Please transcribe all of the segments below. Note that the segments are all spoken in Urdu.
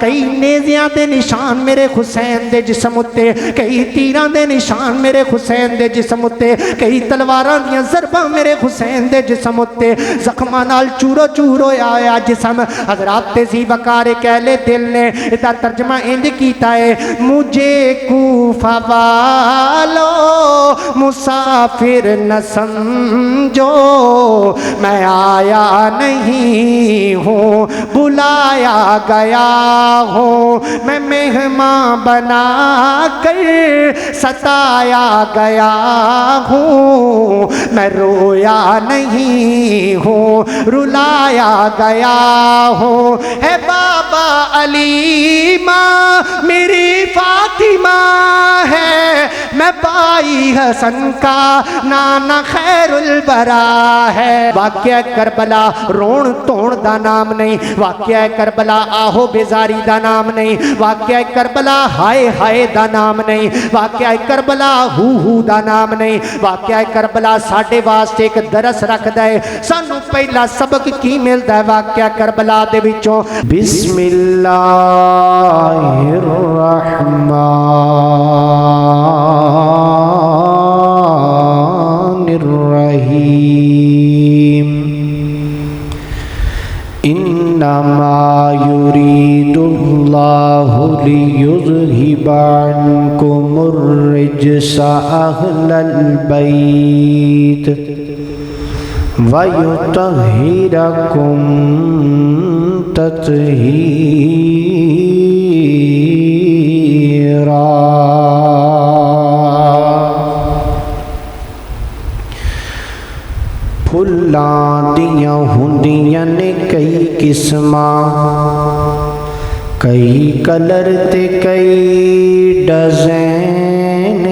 کئی نیزیاں دے نشان میرے حسین دے جسم اتے، کئی تیران دے نشان میرے حسین دے جسم اتے، کئی تلواران دیاں ضرباں میرے حسین دے جسم اتے، زخماں نال چورو چورو آیا جسم۔ حضرات تیزی بکارے کہلے دل نے ادھا ترجمہ انج کیتا ہے، مجھے کوفہ والو مسافر نہ سمجھو، میں آیا نہیں ہوں بلایا گیا ہوں، میں مہمان بنا کر ستایا گیا ہوں، میں رویا نہیں ہوں رلایا گیا ہوں۔ اے بابا علی ماں میری فاطمہ ہے، میں بائی حسن کا نانا خیر البرا ہے۔ واقعہ کربلا رون توڑ دا نام نہیں، واقعہ کربلا آہو بیزاری دا نام نہیں، واقعہ کربلا ہائے ہائے دا نام نہیں، واقعہ کربلا ہو دا نام نہیں، واقعہ کربلا ساڑھے واسطے ایک درس رکھ دائے۔ سانو پہلا سبق کی ملتا ہے واقعہ کربلا دے بچوں؟ بسم اللہ الرحمن الرحیم۔ انما یرید اللہ لیذہب عنکم الرجس اہل البیت وَيُطَهِّرَكُمْ تَطْهِيرًا۔ پھلاں دیاں ہندیاں نے کئی قسماں، کئی کلر تے کئی ڈیزائن،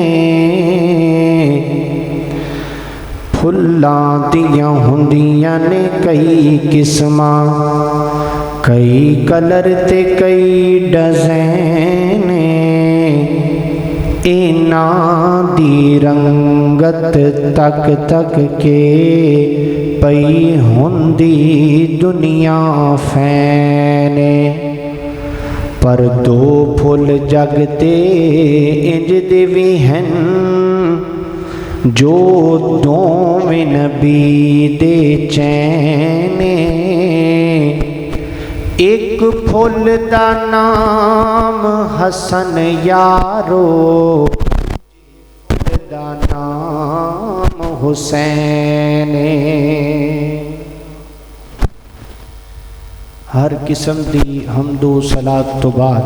پھلاں دیاں ہندیاں نے کئی قسماں، کئی کلر تے کئی ڈیزائن، اینا دی رنگت تک تک کے پئی ہندی دنیا فینے، پر دو پھل جگتے انج دے وی ہیں جو دوویں نبی دے چینے۔ ایک پھل دا نام حسن یارو، پھل دا نام حسین۔ ہر قسم دی حمد و صلاۃ تو بعد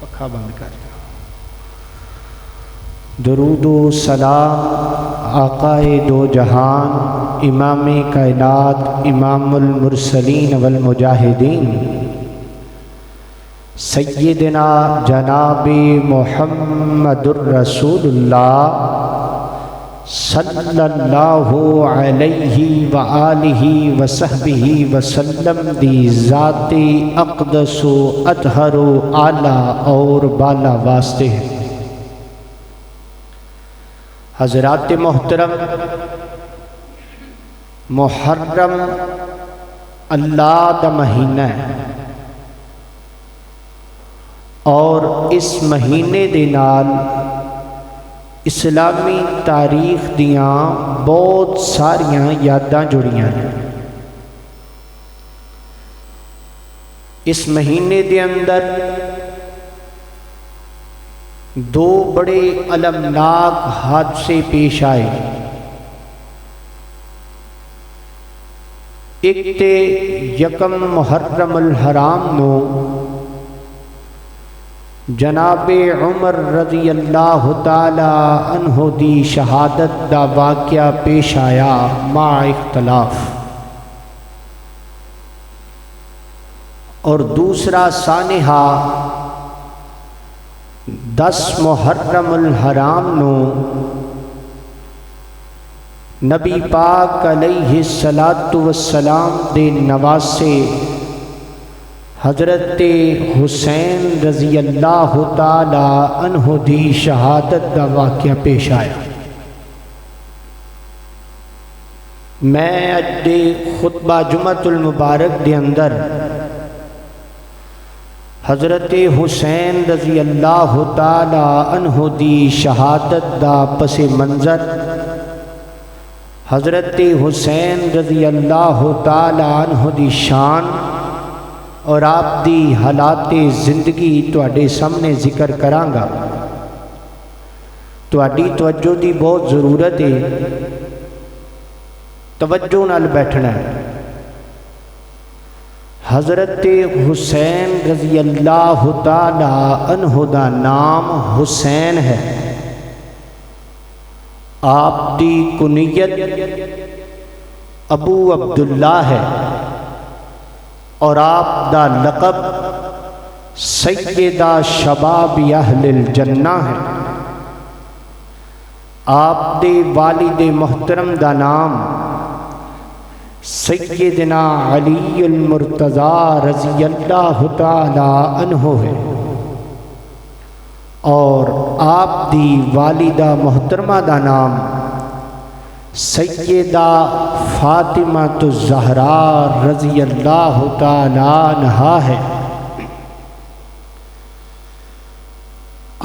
پکھا بند کر درود و سلام آقائے دو جہان، امام کائنات، امام المرسلین والمجاہدین، سیدنا جناب محمد الرسول اللہ صلی اللہ علیہ وآلہ وصحبہ وسلم دی ذات اقدس و اطہر و اعلیٰ اور بالا واسطے ہیں۔ حضرات محترم، محرم اللہ دا مہینہ ہے، اور اس مہینے دے نال اسلامی تاریخ دیاں بہت ساریاں یاداں جڑیاں ہیں۔ اس مہینے دے اندر دو بڑے المناک حادثے پیش آئے۔ ایک تے یکم محرم الحرام نو جناب عمر رضی اللہ تعالی عنہ دی شہادت دا واقعہ پیش آیا مع اختلاف، اور دوسرا سانحہ 10 محرم الحرام نو نبی پاک علیہ السلام دے نواسے حضرت حسین رضی اللہ تعالی عنہ دی شہادت دا واقعہ پیش آیا۔ میں اج دے خطبہ جمعۃ المبارک دے اندر حضرت حسین رضی اللہ تعالی عنہ دی شہادت دا پس منظر، حضرت حسین رضی اللہ تعالی عنہ دی شان اور آپ دی حالات زندگی تواڈے سامنے ذکر کرانگا۔ تواڈی توجہ دی بہت ضرورت ہے، توجہ نال بیٹھنا ہے۔ حضرت حسین رضی اللہ تعالی عنہ دا نام حسین ہے، آپ دی کنیت ابو عبداللہ ہے اور آپ دا لقب سیدہ شباب اہل الجنہ ہے۔ آپ دے والد محترم دا نام سیدنا علی المرتضی رضی اللہ تعالی عنہ ہے اور آپ دی والدہ محترمہ دا نام سیدہ فاطمہ الزہراء رضی اللہ تعالی عنہا ہے۔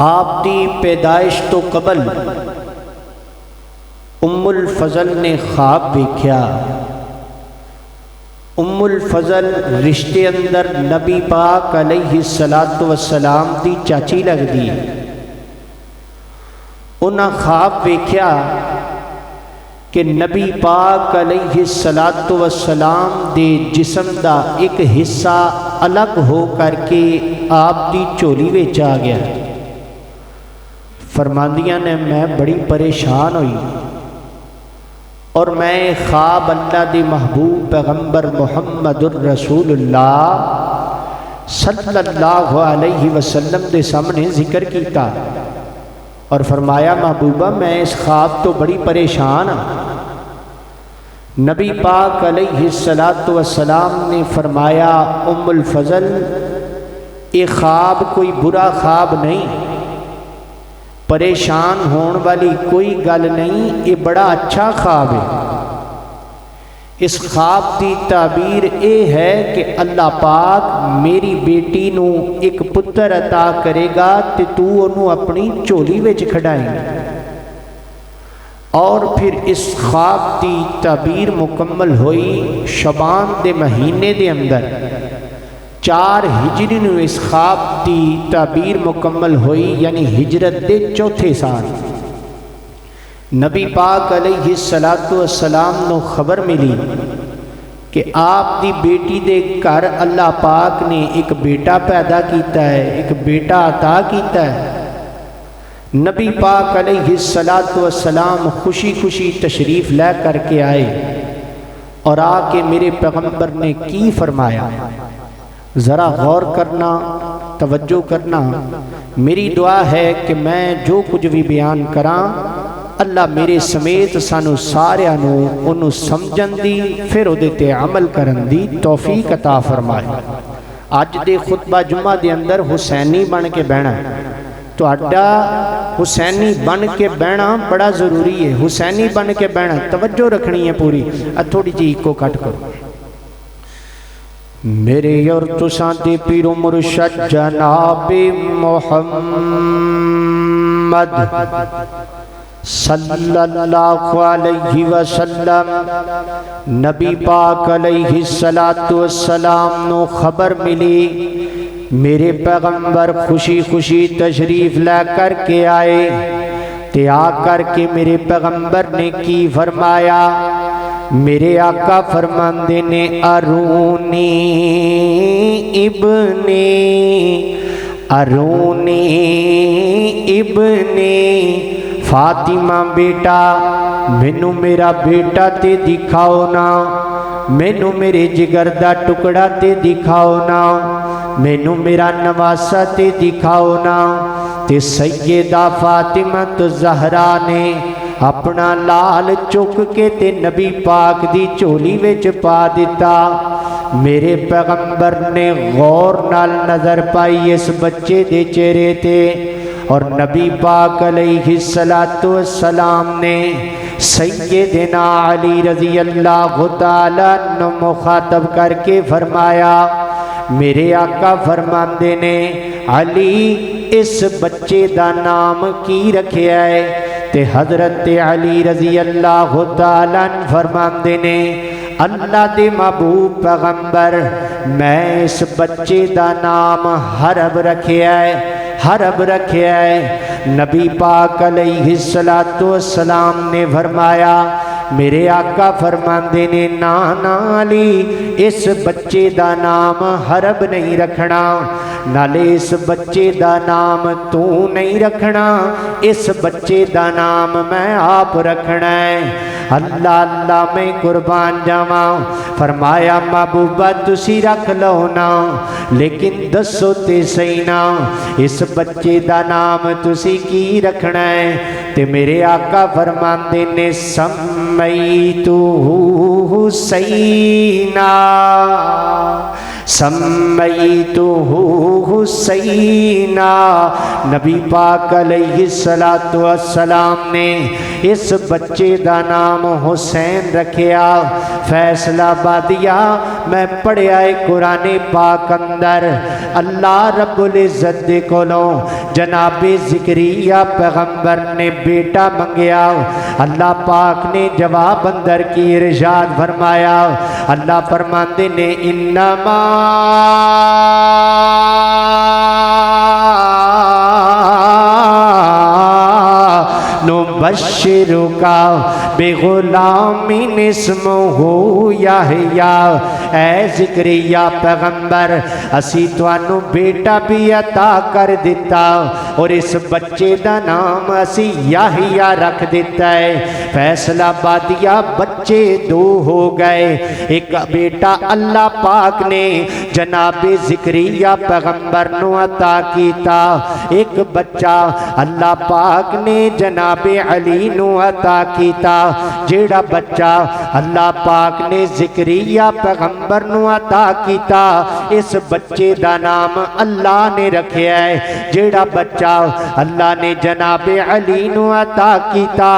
آپ دی پیدائش تو قبل ام الفضل نے خواب دیکھا۔ ام الفضل رشتے اندر نبی پاک علیہ السلام دی چاچی لگ دی۔ انہاں خواب دیکھا کہ نبی پاک علیہ السلام دے جسم دا ایک حصہ الگ ہو کر کے آپ دی چولی وچ آ گیا۔ فرماندیاں نے میں بڑی پریشان ہوئی اور میں خواب اللہ دی محبوب پیغمبر محمد الرسول اللہ صلی اللہ علیہ وسلم دے سامنے ذکر کیتا اور فرمایا محبوبہ میں اس خواب تو بڑی پریشان ہوں۔ نبی پاک علیہ السلام نے فرمایا ام الفضل یہ خواب کوئی برا خواب نہیں، پریشان ہون والی کوئی گل نہیں، یہ بڑا اچھا خواب ہے۔ اس خواب کی تعبیر یہ ہے کہ اللہ پاک میری بیٹی نو ایک پتر عطا کرے گا تے تو انہوں اپنی چولی وچ کھڑائیں گے۔ اور پھر اس خواب کی تعبیر مکمل ہوئی شعبان دے مہینے دے اندر 4 ہجری نو اس خواب دی تعبیر مکمل ہوئی، یعنی ہجرت دے 4تھے سال نبی پاک علیہ السلام نو خبر ملی کہ آپ دی بیٹی دے گھر اللہ پاک نے ایک بیٹا پیدا کیتا ہے، ایک بیٹا عطا کیتا ہے۔ نبی پاک علیہ السلام خوشی خوشی تشریف لے کر کے آئے اور آ کے میرے پیغمبر نے کی فرمایا، ذرا غور کرنا، توجہ کرنا۔ میری دعا ہے کہ میں جو کچھ بھی بیان کراں اللہ میرے سمیت سانو سارے انہوں سمجھن دی پھر اودے تے عمل کرن دی توفیق عطا فرمائے۔ اج دے خطبہ جمعہ دے اندر حسینی بن کے بہنا ہے، تو اڈا حسینی بن کے بہنا بڑا ضروری ہے۔ حسینی بن کے بہنا، توجہ رکھنی ہے پوری۔ تھوڑی جی کو کٹ کرو۔ میرے اور تساں دے پیر و مرشد جناب محمد صلی اللہ علیہ وسلم نبی پاک علیہ السلام نو خبر ملی میرے پیغمبر خوشی خوشی تشریف لے کر کے آئے، تے آ کر کے میرے پیغمبر نے کی فرمایا، میرے آقا فرماندے نے ارونی ابنی فاطمہ بیٹا مینوں میرا بیٹا تے دکھاؤ نا، مینوں میرے جگر دا ٹکڑا تے دکھاؤ نا، مینوں میرا نواسا تے دکھاؤ نا۔ تے سیدہ فاطمہ الزہراء نے اپنا لال چک کے تے نبی پاک دی چولی وچ پا دیتا۔ میرے پیغمبر نے غور نال نظر پائی اس بچے دے چہرے تے، اور نبی پاک علیہ السلام نے سیدنا علی رضی اللہ تعالیٰ عنہ مخاطب کر کے فرمایا، میرے آقا فرماندے نے علی اس بچے دا نام کی رکھیا ہے؟ تے حضرت علی رضی اللہ تعالیٰ عنہ فرماندے نے اللہ دے محبوب پیغمبر میں اس بچے دا نام حرب رکھیا ہے، حرب رکھیا ہے۔ نبی پاک علیہ السلام نے فرمایا، میرے آقا فرماندے نے نانا علی اس بچے دا نام حرب نہیں رکھنا، نالے اس بچے دا نام تو نہیں رکھنا، اس بچے دا نام میں آپ رکھنا ہے۔ اللہ اللہ میں قربان جاواں، فرمایا محبوبہ تسی رکھ لو نا، لیکن دسو تے صحیح نا اس بچے دا نام تسی کی رکھنا ہے؟ تے میرے آقا فرماندے نے سمیتو حسینہ، سمیتو حسینہ۔ نبی پاک علیہ السلام نے اس بچے دا نام حسین رکھیا۔ فیصلہ بادیا میں پڑھیا ہے قرآن پاک اندر، اللہ رب العزت دے کولوں جناب زکریا پیغمبر نے بیٹا منگیا، اللہ پاک نے جواب اندر کی ارشاد فرمایا، اللہ فرماندے نے انما نبشرکا بغلام اسمہ یحییٰ۔ اے زکریا پیغمبر اسی توانو بیٹا بھی عطا کر دیتا اور اس بچے دا نام اسی یحییٰ رکھ دیتا ہے۔ فیصلہ بادیا بچے دو ہو گئے، ایک بیٹا اللہ پاک نے جناب زکریا پیغمبر نو عطا کیتا، ایک بچہ اللہ پاک نے جناب علی نو عطا کیتا۔ جیڑا بچہ اللہ پاک نے زکریا پیغمبر نو عطا کیتا اس بچے دا نام اللہ نے رکھیا ہے۔ جیڑا بچہ اللہ نے جناب علی نو عطا کیتا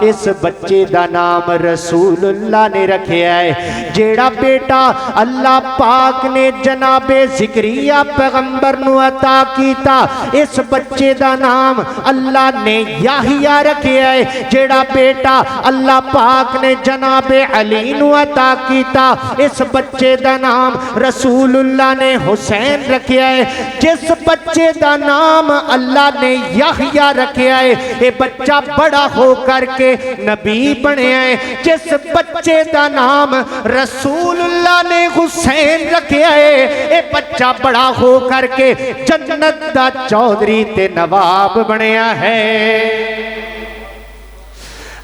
اس بچے دا نام رسول اللہ نے رکھیا ہے۔ جیڑا بیٹا اللہ پاک نے جناب زکریا پیغمبر نو عطا کیتا اس بچے دا نام اللہ نے یحییٰ رکھیا ہے۔ جیڑا بیٹا اللہ پاک نے جناب علی نو عطا کیتا اس بچے دا نام رسول اللہ نے حسین رکھیا ہے۔ جس بچے دا نام اللہ نے یحییٰ رکھیا ہے یہ بچہ بڑا ہو کر کے نبی بنے ہیں۔ جس بچے دا نام رسول اللہ نے حسین رکھیا ہے یہ بچہ بڑا ہو کر کے جنت دا چودھری تے نواب بنیا ہے۔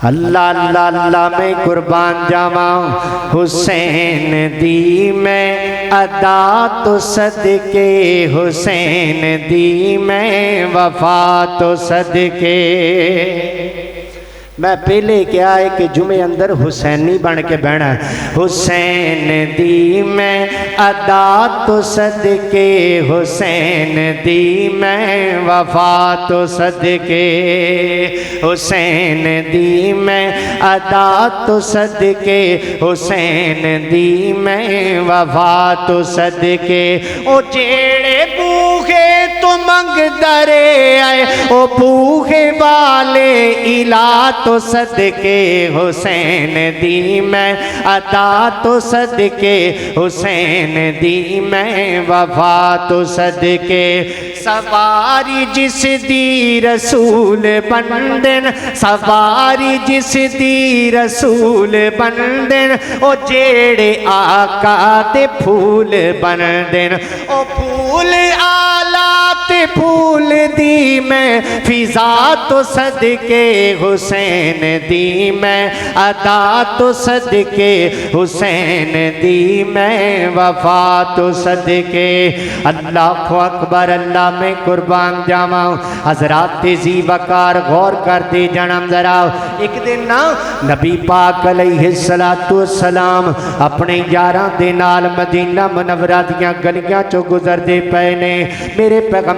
اللہ اللہ اللہ میں قربان جاواں، حسین دی میں ادا تو صدقے، حسین دی میں وفا تو صدقے۔ میں پہلے کیا ہے کہ جمعے اندر حسینی بن کے بہنا ہے، حسین دی میں ادا تو صدقے، حسین دی میں وفا تو صدقے، حسین دی میں ادا تو صدقے، حسین دی میں وفا تو صدقے۔ او جیڑے بوہے تو منگ درے آئے او بوہے والے الہ تو صدقے، حسین دی میں ادا تو صدقے، حسین دی میں وفا تو صدقے۔ سواری جس دی رسول بندن، سواری جس دی رسول بندن، او جیڑے آقا تے پھول بندن، او پھول آلات پھول دی میں فضا تو صدقے، حسین دی میں ادا تو صدقے، حسین دی میں وفا تو صدقے۔ اللہ اکبر، اللہ میں قربان جاواں۔ حضرات تیزی وقار غور کر دے جنم ذرا۔ ایک دن نا نبی پاک علیہ السلام اپنے یاراں دے نال مدینہ منورہ دیاں گلیاں چو گزر دے پے نے۔ میرے پیغمبر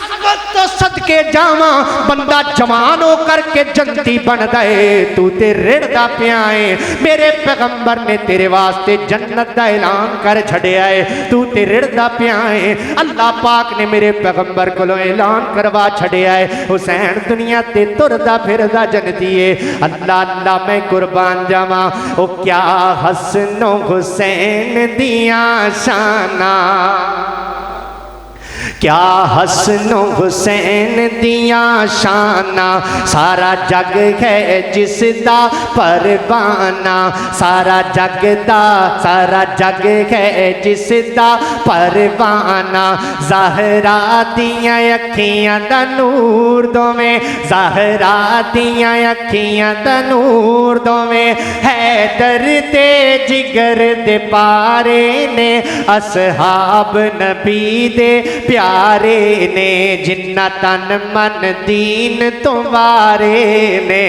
عظمت تو صدقے جاواں بندہ جوان ہو کر کے جنتی بن دے تو تے رڑدا پیا ہے میرے پیغمبر نے تیرے واسطے جنت دا اعلان کر چھڑیا ہے تو تے رڑدا پیا ہے اللہ پاک نے میرے پیغمبر کو اعلان کروا چھڑیا ہے حسین دنیا تے تردا پھردا جنتی ہے اللہ اللہ میں قربان جاواں او کیا حسن و حسین دیاں شاناں کیا حسن و حسین دیاں شانہ سارا جگ ہے جس دا پروانہ سارا جگ ہے جس دا پروانہ زہرا دیاں اکھیاں دا نور دوویں زہرا دیاں اکھیاں دا نور دوویں حیدر تے جگر دے پارے نے اصحاب نبی دے پیارے نے جنہ تن من دین تمہارے نے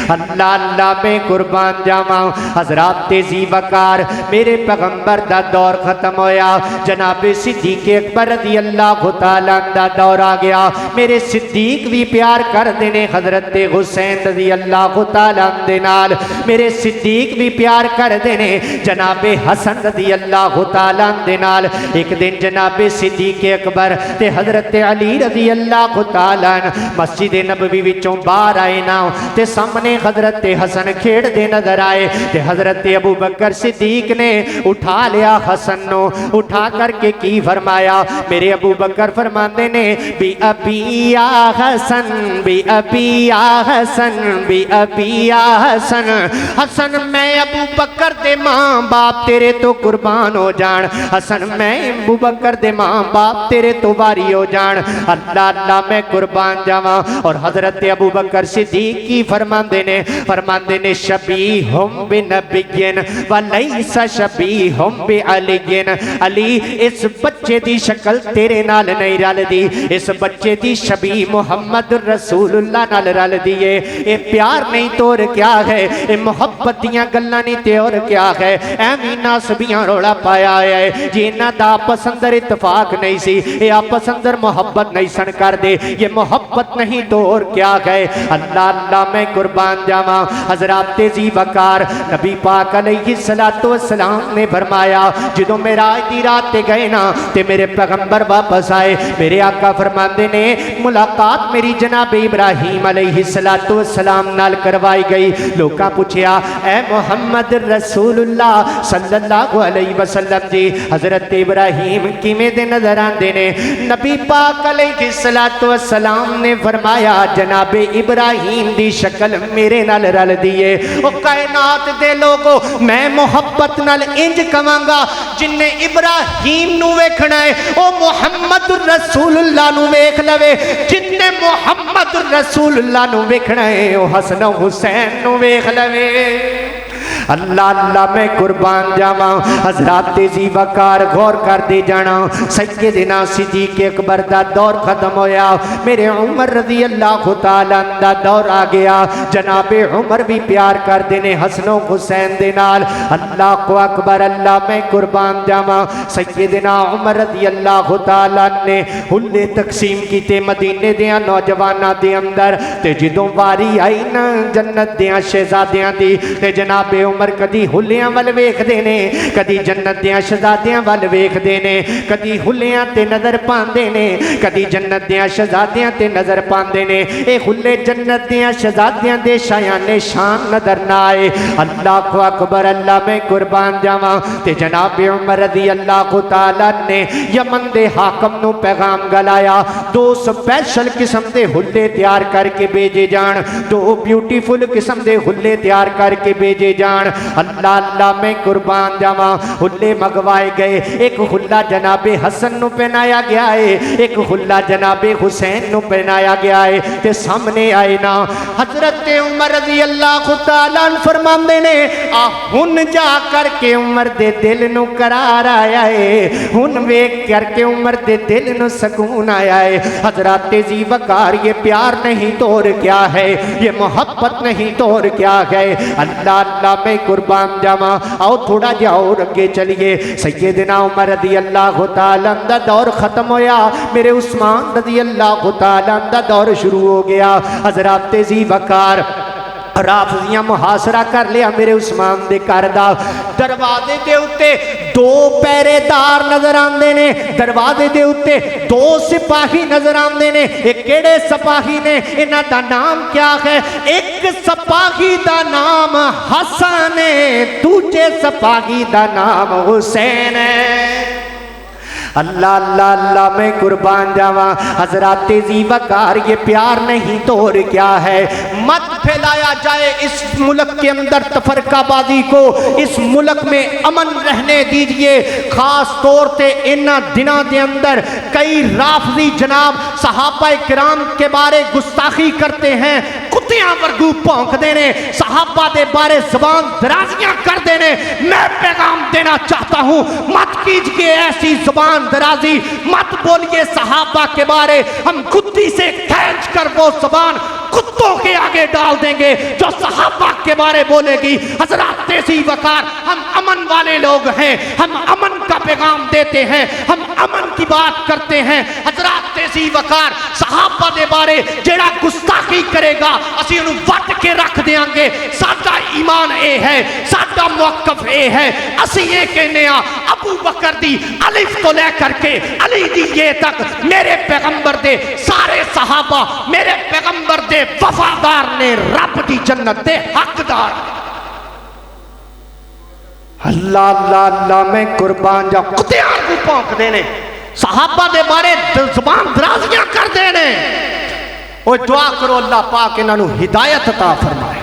اللہ اللہ میں قربان جاواں حضرات تیزی وقار میرے پیغمبر دا دور ختم ہویا جناب صدیق اکبر رضی اللہ تعالیٰ دا دور آ گیا میرے صدیق بھی پیار کر دینے حضرت حسین رضی اللہ تعالیٰ دے نال میرے صدیق بھی پیار کر دینے جناب حسن رضی اللہ تعالیٰ دے نال ایک دن جناب صدیق اکبر تے حضرت علی رضی اللہ تعالیٰ مسجد نبوی وچوں باہر آئے نا تے سامنے حضرت حسن کھیڑ دے نظر آئے تے حضرت ابو بکر صدیق نے اٹھا لیا حسن نو اٹھا کر کے کی فرمایا میرے ابو بکر فرماندے نے بی ابی یا حسن بی ابی یا حسن بی ابی یا حسن حسن میں ابو بکر دے ماں باپ تیرے تو قربان ہو جان حسن میں ابو بکر دے ماں باپ تیرے تو باری ہو جان اللہ اللہ میں قربان جاواں اور حضرت ابو بکر صدیق کی فرماندے نے شبیہم بنبیین ولیس شبیہم بعلیین علی اس بچے دی شکل تیرے نال نہیں رل دی اس بچے دی شبیہ محمد رسول اللہ نال رل دیئے اے پیار نہیں تو اور کیا ہے اے محبت دیاں گلاں نہیں تے اور کیا ہے ایویں ناسبیاں روڑا پایا ہے جنہاں دا پسندر اتفاق نہیں سی اے آپس اندر محبت نہیں سن کر دے یہ محبت نہیں تو اور کیا ہے اللہ اللہ میں قربان جاواں حضرات تیزی وقار نبی پاک علیہ السلام نے فرمایا جدوں معراج دی رات تے گئے نا تے میرے پیغمبر واپس آئے میرے آقا فرماندے نے ملاقات میری جناب ابراہیم علیہ السلام نال کروائی گئی لوکاں پوچھیا اے محمد رسول اللہ صلی اللہ علیہ وسلم جی حضرت ابراہیم کیویں دے نظر آندے نے نبی پاک علیہ السلام نے فرمایا جناب ابراہیم دی شکل میرے نال رل دیئے او کائنات دے لوگو میں محبت نال انج کمانگا جن نے ابراہیم نو ویکھنا ہے او محمد رسول اللہ نو ویکھ لوے جن نے محمد رسول اللہ نو ویکھنا ہے او حسن و حسین نو ویکھ لوے اللہ اللہ میں قربان جاواں حضرات تیزی وقار غور کر دے جانا سیدنا صدیق اکبر دا دور ختم ہویا میرے عمر رضی اللہ تعالیٰ دا دور آ گیا جناب عمر بھی پیار کر دینے حسن و حسین دے نال اللہ کو اکبر اللہ میں قربان جاواں سیدنا عمر رضی اللہ تعالیٰ نے حلے تقسیم کیتے مدینے دیاں نوجواناں دے اندر تے جدوں واری آئی نا جنت دیاں شہزادیاں دی تے جناب عمر کدی حلیاں ول ویکھ دینے کدی جنت دیاں شہزادیاں ول ویکھ دینے کدی حلیاں تے نظر پاندے نے کدی جنت دیاں شہزادیاں تے نظر پاندے نے اے حلے جنت دیاں شہزادیاں دے شایان شان نظر نہ آئے اللہ کو اکبر اللہ میں قربان جاواں تے جناب عمر رضی اللہ تعالیٰ نے یمن دے حاکم نو پیغام گلایا دو سپیشل قسم دے حلے تیار کر کے بھیجے جان دو بیوٹیفل قسم دے حلے تیار کر کے بھیجے جان اللہ اللہ میں قربان جاواں حلے مگوائے گئے ایک حلہ جناب حسن نو پہنایا گیا ہے ایک حلہ جناب حسین نو پہنایا گیا ہے تے سامنے آئے نا حضرت عمر رضی اللہ تعالیٰ فرماندے نے ہن جا کر کے عمر دے دل نو قرار آیا ہے ہن ویکھ کر کے عمر دے دل نو سکون آیا ہے حضرات تیزی وقار یہ پیار نہیں تو اور کیا ہے یہ محبت نہیں تو اور کیا ہے اللہ اللہ میں میں قربان جاواں آؤ تھوڑا جہا اور اگے چلیے سیدنا عمر رضی اللہ تعالیٰ دا دور ختم ہویا میرے عثمان رضی اللہ تعالیٰ دا دور شروع ہو گیا حضرات ذی وقار رافضیاں محاصرہ کر لیا میرے عثمان دے گھر دا دروازے دے اُتے دو پہرے دار نظر آندے نے دروازے دے اُتے دو سپاہی نظر آندے نے ایک کیڑے سپاہی نے انہاں دا نام کیا ہے ایک سپاہی دا نام حسن ہے دوجے سپاہی دا نام حسین ہے اللہ اللہ اللہ میں قربان جاواں حضرات ذی وقار یہ پیار نہیں تو اور کیا ہے مت پھیلایا جائے اس ملک کے اندر تفرقہ بازی کو اس ملک میں امن رہنے دیجئے خاص طور تے انہاں دنوں دے اندر کئی رافضی جناب صحابہ کرام کے بارے گستاخی کرتے ہیں کتیاں ورگو پونک دینے صحابہ دے بارے زبان درازیاں کر دینے میں پیغام دینا چاہتا ہوں مت کیجئے ایسی زبان درازی مت بولیے صحابہ کے بارے ہم کتی سے کھینچ کر وہ زبان کتوں کے آگے ڈال دیں گے جو صحابہ کے بارے بولے گی حضرات ذی وقار ہم امن والے لوگ ہیں ہم امن کا پیغام دیتے ہیں ہم امن کی بات کرتے ہیں حضرات ذی وقار صحابہ دے بارے جیڑا گستاخی کرے گا اسی انہوں وٹ کے رکھ دیاں گے ساڈا ایمان اے ہے ساڈا موقف اے ہے اسی یہ کہنے ابو بکر دی الف تو لے کر کے علی دی یہ تک میرے پیغمبر دے سارے صحابہ میرے پیغمبر دے وفادار نے رب دی جنت دے حقدار اللہ اللہ اللہ میں قربان جا کتیاں کو پونک دینے صحابہ دے بارے زبان درازیاں کر دینے اور دعا کرو اللہ پاک انہوں ہدایت عطا فرمائے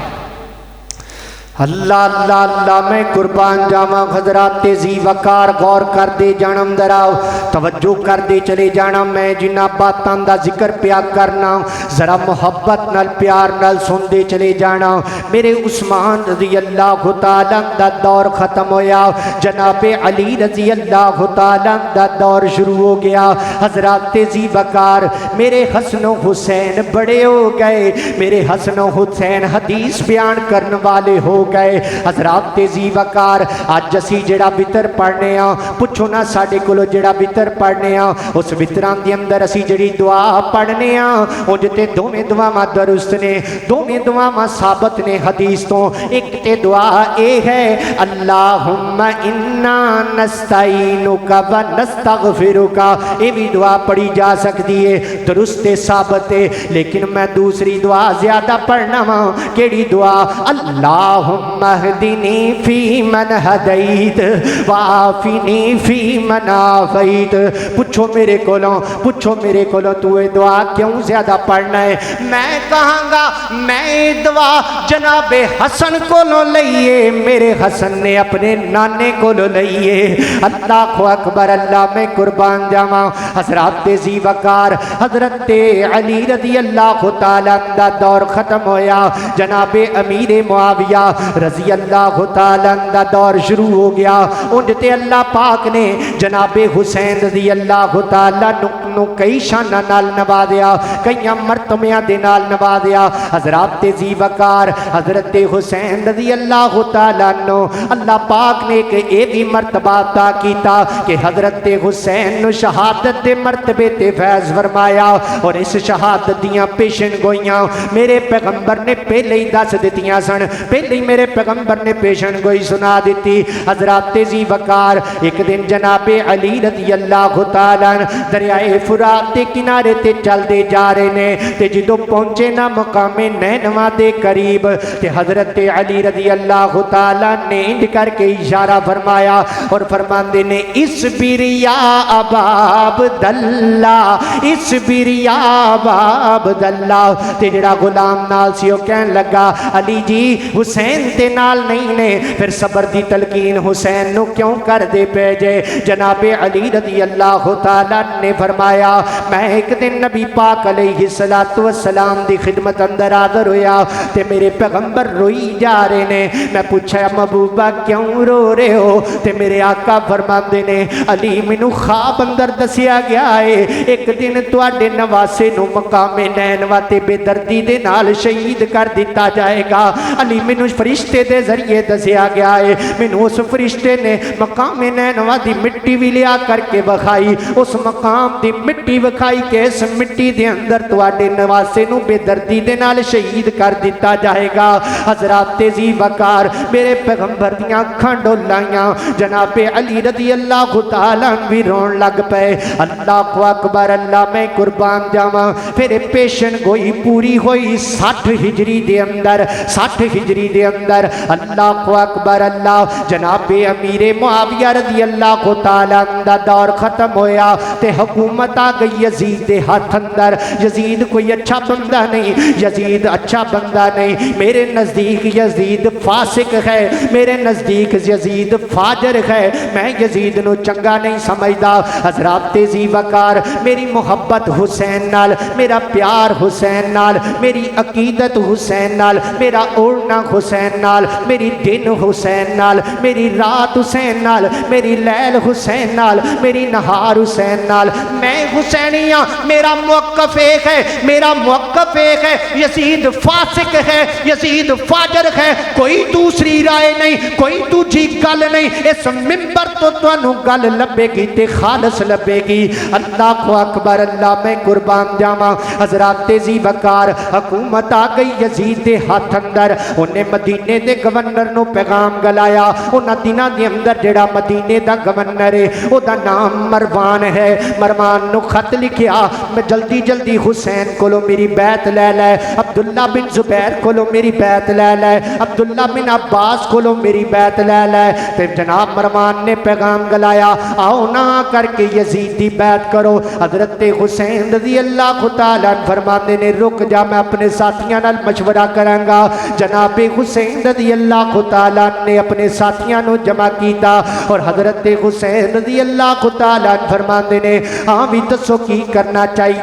اللہ اللہ اللہ میں قربان جاواں حضرات ذی وقار غور کر دے جانم دراؤ توجہ کر دے چلے جانا میں جنہ باتاں دا ذکر پیا کرنا ذرا محبت نال پیار نال سن دے چلے جانا میرے عثمان رضی اللہ تعالیٰ دا دور ختم ہویا جناب علی رضی اللہ تعالیٰ دا دور شروع ہو گیا حضرات ذی وقار میرے حسن و حسین بڑے ہو گئے میرے حسن و حسین حدیث بیان کرنے والے ہو گئے حضرات ذی وقار آج اسی جڑا بتر پڑھنے ہاں پوچھو نا ساڈے کولو جڑا بتر پڑھنے ہاں اس بتران دی اندر اسی جڑی دعا پڑھنے ہاں اونج تے دوویں دعاواں درست نے دوویں دعاواں ثابت نے حدیث تو ایک تے دعا اے ہے اللہم انا نستعینک و نستغفرک یہ بھی دعا پڑھی جا سکتی ہے درست ثابت ہے لیکن میں دوسری دعا زیادہ پڑھنا ہاں کیڑی دعا اللہم اہدنی فی من ہدیت وعافنی فی من عافیت پوچھو میرے کولوں تو یہ دعا کیوں زیادہ پڑھنا ہے میں کہاں گا میں دعا جناب حسن کولوں لئیے میرے حسن نے اپنے نانے کولوں لئیے اللہ اکبر اللہ میں قربان جاواں حضرات ذی وقار حضرت علی رضی اللہ تعالیٰ دا دور ختم ہویا جناب امیر معاویہ رضی اللہ تعالیٰ دا دور شروع ہو گیا انجھتے اللہ پاک نے جناب حسین رضی اللہ تعالیٰ نو کئی شانہ نال نوازیا کئی مرتبیاں دے نال نوازیا حضرات ذی وقار حضرت حسین رضی اللہ تعالیٰ نو اللہ پاک نے کہ اے بھی مرتبہ عطا کیتا کہ حضرت حسین نو شہادت دے مرتبے تے فیض فرمایا اور اس شہادت دیاں پیشن گوئیاں میرے پیغمبر نے پہلے ہی دس دیتیاں سن پہلے ہی میرے پیغمبر نے پیشن گوئی سنا دیتی حضرات ذی وقار ایک دن جناب علی رضی اللہ تعالیٰ دریائے فرات کے کنارے تے چل دے جا رہے نے تے جدو پہنچے نا مقام نینوا دے قریب تے حضرت علی رضی اللہ تعالیٰ نے انڈ کر کے اشارہ فرمایا اور فرماندے نے اس بریا اباب دلہ اس بریا اباب دلہ تے جڑا غلام نال سی وہ کہن لگا علی جی حسین تے نال نہیں نے پھر صبر دی تلقین حسین نو کیوں کر دے پہ جے جناب علی رضی اللہ تعالیٰ نے فرمایا فرمایا میں ایک دن نبی پاک علیہ السلام دی خدمت اندر حاضر ہویا تے میرے پیغمبر روئی جا رہے نے. میں پوچھا محبوبہ کیوں رو رہے ہو؟ تے میرے آقا فرماندے نے علی مینوں خواب اندر دسیا گیا ہے ایک دن تواڈے نواسے نو مقام نینوا تے بے دردی دے نال شہید کر دیتا جائے گا. علی مینوں فرشتے دے ذریعے دسیا گیا ہے. مینوں اس فرشتے نے مقام نینوا دی مٹی بھی لیا کر کے وکھائی. اس مقام دی مٹی وکھائی کہ اس مٹی دے اندر تواڈے نواسے نو بے دردی دے نال شہید کر دیتا جائے گا. حضرات ذی وقار میرے پیغمبر دیاں اکھاں ڈولائیاں. جناب علی رضی اللہ تعالیٰ بھی رون لگ پے. اللہ اکبر اللہ میں قربان جاواں. پھر پیشن گوئی پوری ہوئی 60 ہجری دے اندر 60 ہجری دے اندر. اللہ اکبر اللہ. جناب امیر معاویہ رضی اللہ تعالیٰ دا دور ختم ہویا تے حکومت آ گئی یزید دے ہاتھ اندر. یزید کوئی اچھا بندہ نہیں, یزید اچھا بندہ نہیں. میرے نزدیک یزید فاسق ہے, میرے نزدیک یزید فاجر ہے. میں یزید نو چنگا نہیں سمجھدا. حضرات ذی وقار میری محبت حسین نال, میرا پیار حسین نال, میری عقیدت حسین نال, میرا اوڑنا حسین نال, میری دن حسین نال, میری رات حسین نال, میری لیل حسین نال, میری نہار حسین نال. میں حسینی ہاں. میرا موقف ایک ہے, میرا موقف ایک ہے. یزید فاسق ہے, یزید فاجر ہے. کوئی دوسری رائے نہیں, کوئی دوسری گل نہیں. اس منبر تو تانوں گل لبے گی تے خالص لبے گی. اللہ اکبر اللہ میں قربان جاواں. حضرات ذی وقار حکومت آ گئی یزید دے ہاتھ اندر. انہیں مدینے دے گورنر نو پیغام گلایا. انہاں دناں دے اندر جڑا مدینے دا گورنر ہے او دا نام مروان ہے. مروان نو خط لکھیا میں جلدی جلدی حسین کولو میری بیعت لے لے, عبداللہ بن زبیر کولو میری بیعت لے لے, عبداللہ بن عباس کولو میری بیعت لے لے. تے جناب مروان نے پیغام گلایا آؤ نہ کر کے یزید دی بیعت کرو. حضرت حسین رضی اللہ تعالیٰ فرماتے نے رک جا, میں اپنے ساتھیاں نال مشورہ کراں گا. جناب حسین رضی اللہ تعالیٰ نے اپنے ساتھیاں نو جمع کیتا اور حضرت حسین رضی اللہ تعالیٰ فرماتے نے ہاں بھی دسو کی کرنا چاہیے,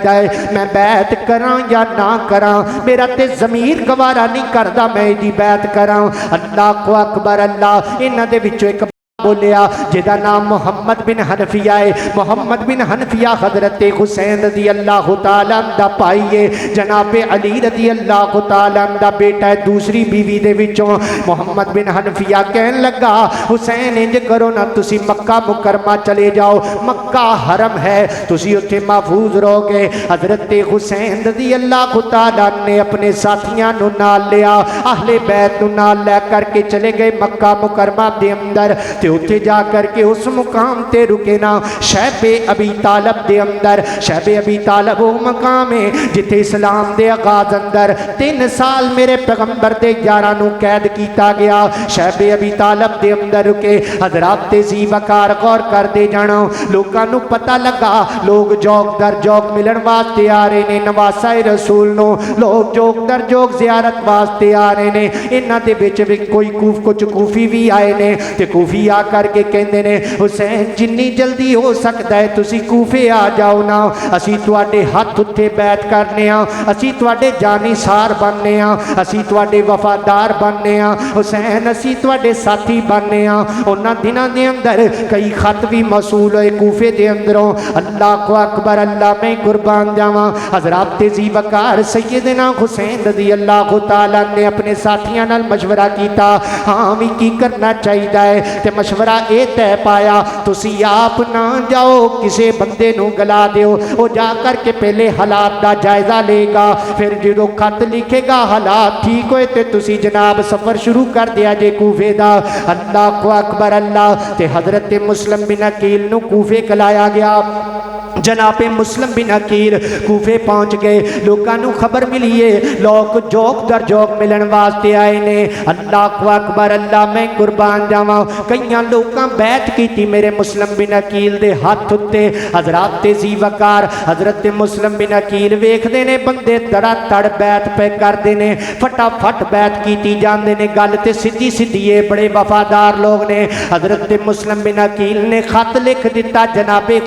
میں بیعت کراں یا نہ کراں؟ میرا تے ضمیر گوارا نہیں کردا میں دی بیعت کراں. اللہ اکبر اللہ. انہاں دے وچوں ایک بولیا جدا نام محمد بن حنفیہ ہے. محمد بن حنفیہ حضرت حسین رضی اللہ تعالیٰ دا بھائی ہے, جناب علی رضی اللہ تعالیٰ دا بیٹا ہے. دوسری بیوی دے وچوں محمد بن حنفیہ کہن لگا حسین انج کرو نا تسی مکہ مکرمہ چلے جاؤ, مکہ حرم ہے, تسی اتھے محفوظ رہو گے. حضرت حسین رضی اللہ تعالیٰ نے اپنے ساتھیاں نو نال لیا, اہل بیت نو نال لے کر کے چلے گئے مکہ مکرمہ دے اندر. اتھے جا کر کے اس مقام تے رکے نا شیب ابی طالب دے اندر. شیب ابی طالب وہ مقام ہے جتے اسلام دے آغاز اندر 3 سال میرے پیغمبر دے یاراں نو قید کیتا گیا. شیب ابی طالب دے اندر رکے. حضرات ذی وقار غور کر دے جانا, لوکاں نو پتہ لگا لوگ جوک در جوک ملن واسطے آ رہے نے نواسہ رسول نو, لوگ جوک در جوک زیارت واسطے آ رہے نے. انہاں دے وچ کوئی کچھ کوفی بھی آئے نے تے کوفی آ کر کے کہندے نے حسین جنی جلدی ہو سکتا ہے تسی کوفے آ جاؤ نا, اسی تواڈے ہاتھ اتھے بیعت کرنے ہاں, اسی تواڈے جانی سار بننے ہاں, اسی تواڈے وفادار بننے ہاں. حسین اسی تواڈے ساتھی بننے ہاں. انہاں دناں دے اندر کئی خط بھی موصول ہوئے کوفے دے اندروں. اللہ اکبر اللہ میں قربان جاواں. حضرات ذی وقار سیدنا حسین رضی اللہ تعالیٰ نے اپنے ساتھیاں نال مشورہ کیتا ہاں بھی کی کرنا چاہیے تے مشورہ اے تے پایا تسی آپ نہ جاؤ کسے بندے نو گلا دیو, او جا کر کے پہلے حالات دا جائزہ لے گا, پھر جدو خط لکھے گا حالات ٹھیک ہوئے تے تسی جناب سفر شروع کر دیا جے کوفے دا. اللہ اکبر اللہ. تے حضرت مسلم بن عقیل نو کوفے کلایا گیا. جناب مسلم بن عقیل کوفے پہنچ گئے. لوکاں نو خبر ملی ہے لوگ جوک در جوک ملن واسطے آئے نے. اللہ اکبر اللہ میں قربان جاواں. کئیاں لوکاں بیعت کیتی میرے مسلم بن عقیل دے ہاتھ اتے. حضرات ذی وقار حضرت مسلم بن عقیل ویکھدے نے بندے دڑا تڑ بیعت پہ کردے نے, فٹافٹ بیعت کیتی جاندے نے, گل تے سیدھی سیدھی ہے, بڑے وفادار لوگ نے. حضرت مسلم بن عقیل نے خط لکھ دیتا جناب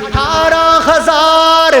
18,000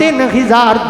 3000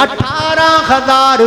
18,000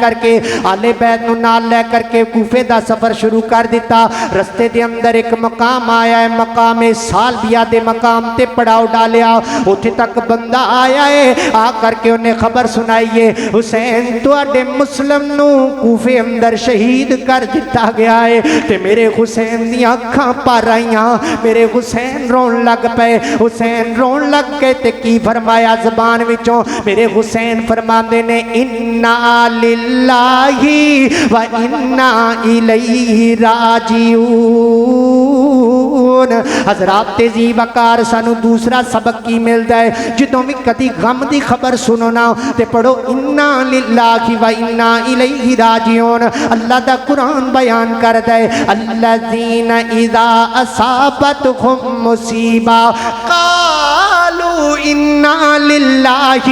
کر کے آلے بیت نو نال لے کر کے کوفے دا سفر شروع کر دیتا. رستے دے اندر ایک مقام آیا ہے, مقام سالبیہ دے مقام تے پڑاؤ ڈالیا. اتھے تک بندہ آیا ہے, آ کر کے انہیں خبر سنائیے حسین تواڈے مسلم نو کوفے اندر شہید کر دیتا گیا ہے. تے میرے حسین دی اکھاں پر آئیاں, میرے حسین رون لگ پے. حسین رون لگ کے تے کی فرمایا زبان وچوں, میرے حسین فرماندے نے انا للہ و انا الیہ راجعون. حضرات تیزی وقار سانو دوسرا سبق کی ملتا ہے, جدوں بھی کدی غم دی خبر سنو نا تے پڑھو انا للہ و انا الیہ راجعون. اللہ دا قرآن بیان کرتا ہے الذین اذا اصابتہم مصیبہ قالوا انا للہ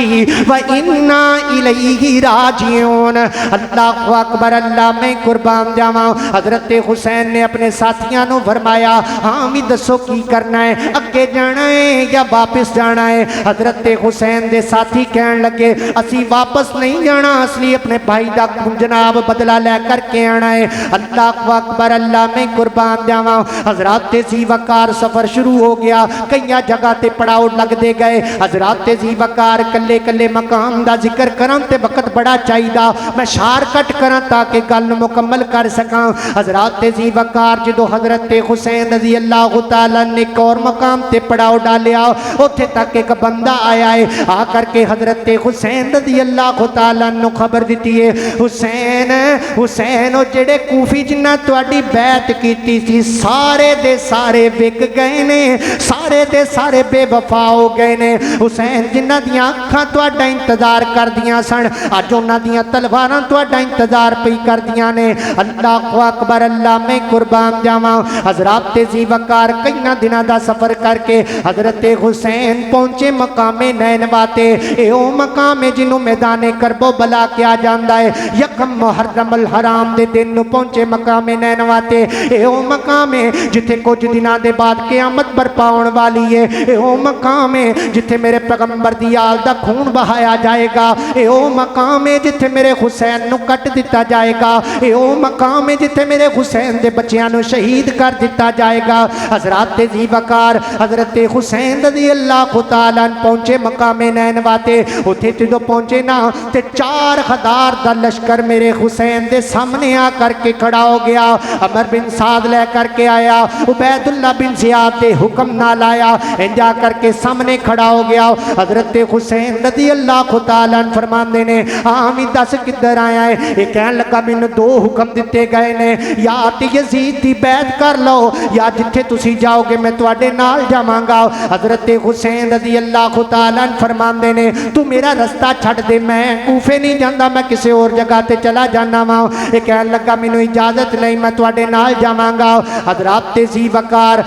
و انا الیہ راجعون. اللہ اکبر, اللہ میں قربان جاواں. حضرت حسین نے اپنے ساتھیاں نو فرمایا ہاں بھی دسو کی کرنا ہے, اگے جانا ہے یا واپس جانا ہے؟ حضرت حسین دے ساتھی کہن لگے اسی واپس نہیں جانا, اصلی اپنے بھائی دا جناب بدلہ لے کر کے آنا ہے. اللہ اکبر, اللہ میں قربان جاواں. حضرات تیزی وقار سفر شروع ہو گیا, کئی جگہ تے پڑاؤ لگ دے گئے. حضرات تیزی وقار کلے کلے مقام دا ذکر کرن تے وقت بڑا چاہیدا, میں شار کٹ کرن تاکہ گل مکمل کر سکاں. حضرات تیزی وقار جدو حضرت حسین رضی اللہ تعالیٰ نے ایک اور مقام تے پڑاؤ ڈالیا, اتھے تک ایک بندہ آیا ہے, آ کر کے حضرت حسین رضی اللہ تعالیٰ نے خبر دیتی ہے حسین حسین او جڑے کوفی جنہ تواڈی بیعت کیتی سی سارے دے سارے وک گئے نے, سارے دے سارے بے وفا ہو گئے نے. حسین جنہ دیاں اکھاں تواڈا انتظار کر دیاں سن, اج انہاں دیاں تلواراں تواڈا انتظار پئی کر دیاں نے. اللہ اکبر, اللہ میں قربان جاواں. حضرات تیزی وقار کئی دنوں دا سفر کر کے حضرت حسین پہنچے مقام نینوا تے. اے او مقام ہے جنوں میدان کربو بلا کیا جاندا ہے. یکم محرم الحرام دے دن نو پہنچے مقام نینوا تے. اے او مقام ہے جتھے کچھ دنوں دے بعد قیامت برپا ہون والی ہے. اے او مقام ہے جتھے میرے پیغمبر دی آل دا خون بہایا جائے گا. اے او مقام ہے جتھے میرے حسین نو کٹ دتا جائے گا. اے او مقام ہے جتھے میرے حسین دے بچیاں نو شہید کر دتا جائے گا. حضرات تیزی وقار حضرت حسین رضی اللہ تعالیٰ پہنچے مقام نینوا تے. اتھے جدوں پہنچے نا تے 4000 دا لشکر میرے حسین دے سامنے آ کر کے کھڑا ہو گیا. عمر بن سعد لے کر کے آیا, عبید اللہ بن زیاد دے حکم نہ لایا, جا کر کے سامنے کھڑا ہو گیا. حضرت حسین رضی اللہ تعالیٰ فرماندے نے آمی دس کدھر آیا ہے؟ یہ کہن لگا مینوں دو حکم دیتے گئے نے, یا تے یزید دی بیعت کر لو یا جتھے تسی جاؤ گے میں تواڈے نال جاواں گا. حضرت حسین رضی اللہ تعالیٰ فرماندے نے تو میرا رستہ چھڈ دے, میں کوفے نہیں جاندا, میں کسی اور جگہ تے چلا جانا وا. یہ کہن لگا مینوں اجازت نہیں, میں تواڈے نال جاواں گا. حضرات تیزی وقار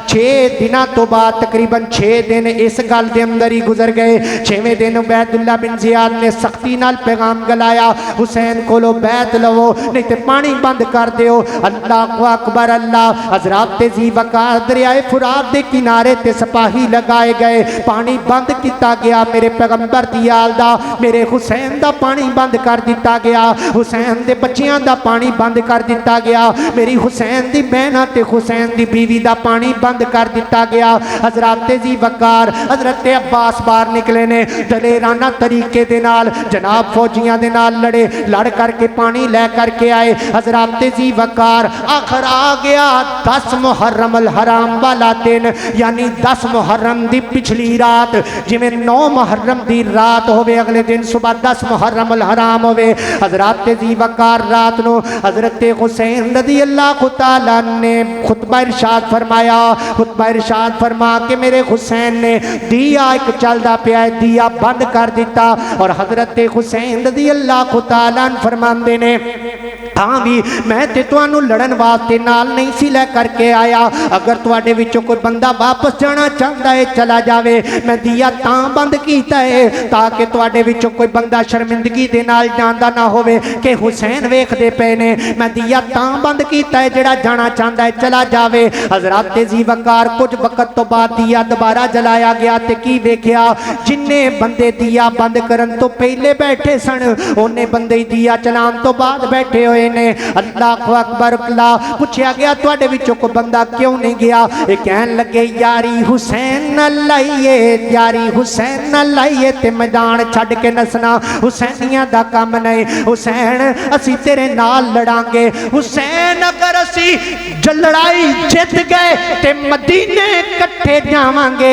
6 دنوں تو بعد تقریباً 6 دن اس گل دے اندر ہی گزر گئے. 6ویں دن عبید اللہ بن زیاد نے سختی نال پیغام گلایا حسین کولو بیعت لو نہیں تے پانی بند کر دیو. اللہ اکبر, اللہ. حضرات تیزی وقار دریائے فرات دے کنارے تے سپاہی لگائے گئے, پانی بند کیتا گیا. میرے پیغمبر دی آل دا میرے حسین دا پانی بند کر دیتا گیا, حسین دے بچیاں دا پانی بند کر دیتا گیا, میری حسین دی بہناں تے حسین دی بیوی دا پانی بند کر دیتا گیا. حضرات تیزی وقار حضرت عباس باہر نکلے نے, دلیرانہ طریقے دے نال جناب فوجیاں دے نال لڑے, لڑ کر کے پانی لے کر کے آئے. حضرات تیزی وقار آخر آ گیا 10 محرم الحرام والا دن, یعنی 10 محرم دی پچھلی رات, جی میں 9 محرم دی رات ہوئے اگلے دن صبح 10 محرم الحرام ہوئے. حضرات تیزی وقار رات نو حضرت حسین رضی اللہ تعالیٰ نے خطبہ ارشاد فرمایا. خطبہ ارشاد فرما کہ میرے حسین نے دیا ایک چلدا پیا ہے, دیا بند کر دیتا, اور حضرت حسین رضی اللہ تعالیٰ فرماندے نے ਤਾਂ ਵੀ ਮੈਂ ਤੇ ਤੁਹਾਨੂੰ ਲੜਨ ਵਾਸਤੇ ਨਾਲ ਨਹੀਂ ਸੀ ਲੈ ਕਰਕੇ ਆਇਆ। ਅਗਰ ਤੁਹਾਡੇ ਵਿੱਚੋਂ ਕੋਈ ਬੰਦਾ ਵਾਪਸ ਜਾਣਾ ਚਾਹੁੰਦਾ ਹੈ ਚਲਾ ਜਾਵੇ। ਮੈਂ ਦੀਆ ਤਾਂ ਬੰਦ ਕੀਤਾ ਹੈ ਤਾਂ ਕਿ ਤੁਹਾਡੇ ਵਿੱਚੋਂ ਕੋਈ ਬੰਦਾ ਸ਼ਰਮਿੰਦਗੀ ਦੇ ਨਾਲ ਜਾਂਦਾ ਨਾ ਹੋਵੇ ਕਿ ਹੁਸੈਨ ਵੇਖਦੇ ਪਏ ਨੇ। ਮੈਂ ਦੀਆ ਤਾਂ ਬੰਦ ਕੀਤਾ ਹੈ ਜਿਹੜਾ ਜਾਣਾ ਚਾਹੁੰਦਾ ਹੈ ਚਲਾ ਜਾਵੇ। ਹਜ਼ਰਤ ਜੀ ਵਕਾਰ ਕੁਝ ਵਕਤ ਤੋਂ ਬਾਅਦ ਦੀਆ ਦੁਬਾਰਾ ਜਲਾਇਆ ਗਿਆ ਤੇ ਕੀ ਵੇਖਿਆ, ਜਿੰਨੇ ਬੰਦੇ ਦੀਆ ਬੰਦ ਕਰਨ ਤੋਂ ਪਹਿਲੇ ਬੈਠੇ ਸਨ ਉਹਨੇ ਬੰਦੇ ਦੀਆ ਚਲਾਉਣ ਤੋਂ ਬਾਅਦ ਬੈਠੇ ਹੋਏ ਨੇ। ਅੱਲਾਹੁ ਅਕਬਰ। ਅੱਲਾਹ ਪੁੱਛਿਆ ਗਿਆ ਤੁਹਾਡੇ ਵਿੱਚੋਂ ਕੋਈ ਬੰਦਾ ਕਿਉਂ ਨਹੀਂ ਗਿਆ? ਇਹ ਕਹਿਣ ਲੱਗੇ ਯਾਰੀ ਹੁਸੈਨ ਨਾਲ ਲਾਈਏ, ਯਾਰੀ ਹੁਸੈਨ ਨਾਲ ਲਾਈਏ ਤੇ ਮੈਦਾਨ ਛੱਡ ਕੇ ਨਸਣਾ ਹੁਸੈਨੀਆਂ ਦਾ ਕੰਮ ਨਹੀਂ। ਹੁਸੈਨ ਅਸੀਂ ਤੇਰੇ ਨਾਲ ਲੜਾਂਗੇ। ਹੁਸੈਨ ਅਗਰ ਅਸੀਂ ਲੜਾਈ ਜਿੱਤ ਗਏ ਤੇ ਮਦੀਨੇ ਇਕੱਠੇ ਜਾਵਾਂਗੇ।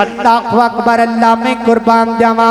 ਅੱਲਾਹੁ ਅਕਬਰ। ਅੱਲਾ ਮੈਂ ਕੁਰਬਾਨ ਜਾਵਾਂ।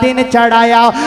ਦਿਨ ਚੜਾਇਆ।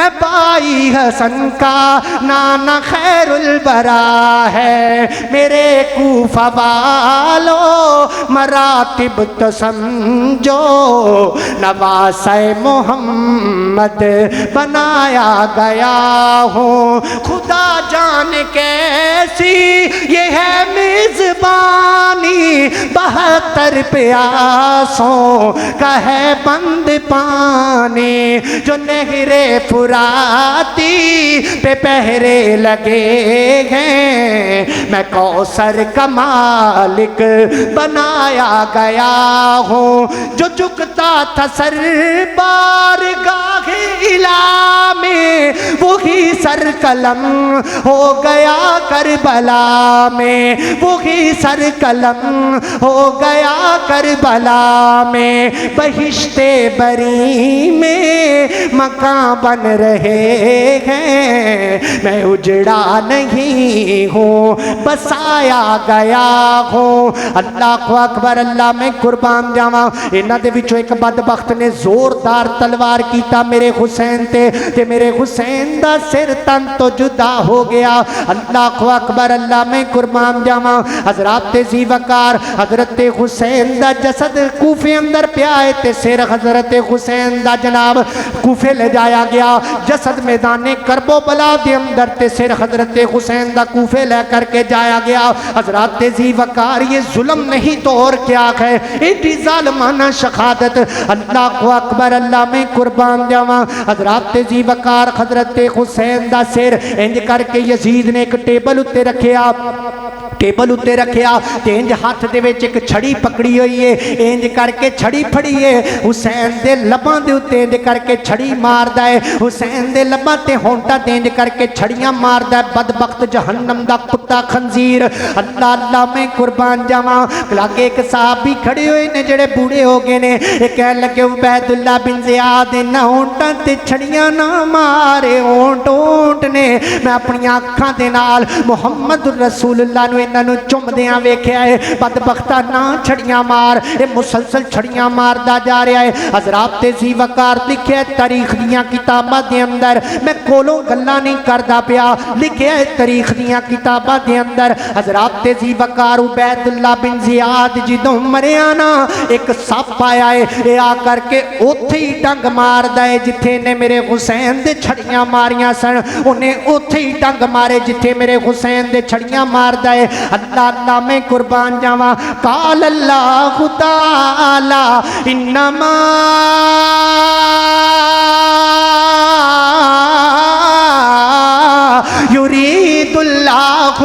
میں بائی حسن کا نانا خیر البرا ہے، میرے کوفہ والو مراتب تو سمجھو، نواسہ محمد بنایا گیا ہوں، خدا جان کیسی یہ ہے میزبانی، 72 پیاسوں کا ہے بند پانی، جو نہر فراتی پہ پہرے لگے ہیں، میں کوثر کا مالک بنایا گیا ہوں، جو جھکتا تھا سر بارگاہ الہ میں، وہی سر قلم ہو گیا کربلا میں، وہی سر قلم ہو گیا کربلا میں، بہشت بری میں مکان بن رہے ہیں، میں اجڑا نہیں ہوں بسایا گیا ہوں۔ اللہ اکبر، اللہ میں قربان جاواں، انہاں دے وچوں ایک بدبخت نے زوردار تلوار کیتا میرے حسین تے میرے حسین دا سر تن تو جدا ہو گیا۔ اللہ اکبر، اللہ میں قربان جاواں، حضرات زی وقار حضرت حسین دا جسد کوفے اندر پیا ہے تے سر حضرت حسین دا جناب کوفے لے جایا گیا، جسد میدان کرب و بلا دے اندر تے سر حضرت حسین دا کوفے لے کر کے جایا گیا۔ حضرات زی وقار یہ ظلم نہیں تو اور کیا ہے، ایڈی ظالمانہ شہادت۔ اللہ اکبر، اللہ میں قربان جاواں، حضرات زی وقار حضرت حسین دا سر انج کر کے یزید نے ایک ٹیبل اتے رکھیا، ٹیبل اتے رکھیا تے انج ہاتھ دے وچ ایک چھڑی پکڑی ہوئی ہے، انج کر کے چھڑی پھڑی ہے، حسین دے لباں دے اتے انج کر کے چھڑی ماردا ہے، حسین دے لباں تے ہونٹاں تے انج کر کے چھڑیاں ماردا ہے، بدبخت جہنم دا کتا خنزیر۔ اللہ اللہ میں قربان جاواں، لاگے ایک صحابی کھڑے ہوئے نے جڑے بوڑھے ہو گئے نے، اے کہن لگے عبید اللہ بن زیاد نہ ہونٹاں تے چھڑیاں نہ مارے، ہونٹ ہونٹ نے میں اپنی آنکھاں دے نال محمد رسول اللہ نو انہاں نو چومدیاں ویکھیا ہے، بدبختہ نہ چھڑیاں مار، اے مسلسل چھڑیاں ماردا جا رہا ہے۔ حضرات زی وقار لکھے تاریخ دیاں کتاباں دے اندر، میں کولوں گلاں نہیں کردا پیا، لکھے تاریخ دیاں کتاباں دے اندر، حضرات زی وقار عبید اللہ بن زیاد جدوں مریا نا ایک سپ آیا ہے، اے آ کر کے اوتھے ہی ڈنگ ماردا ہے جتھے نے میرے حسین دے چھڑیاں ماریاں سن، انہیں اوتھے ہی ڈنگ مارے جتھے میرے حسین دے چھڑیاں ماردا ہے۔ اللہ اللہ میں قربان جاواں، قال اللہ تعالی انما یرید اللہ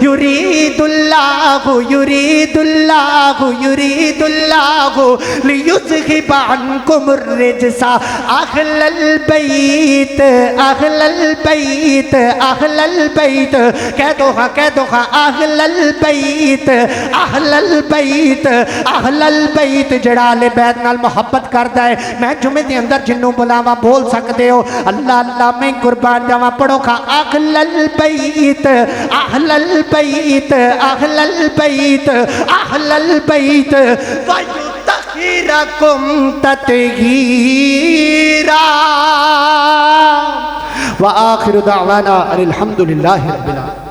یرید اللہ یرید اللہ یرید اللہ لیذہب عنکم الرجس اہل البیت اہل البیت اہل البیت، کہہ دو ہاں اہل البیت اہل البیت اہل البیت، جڑا اہل بیت نال محبت کردا ہے، میں جمعے دے اندر جنوں بلاواں بول سکدے ہو۔ اللہ اللہ میں قربان جاواں، پڑھو کھا اہل البیت اہل البیت اہل البیت اہل البیت وَيُطَهِّرَكُمْ تَطْهِيرًا۔ وآخر دعوانا الحمد للہ رب العالمین۔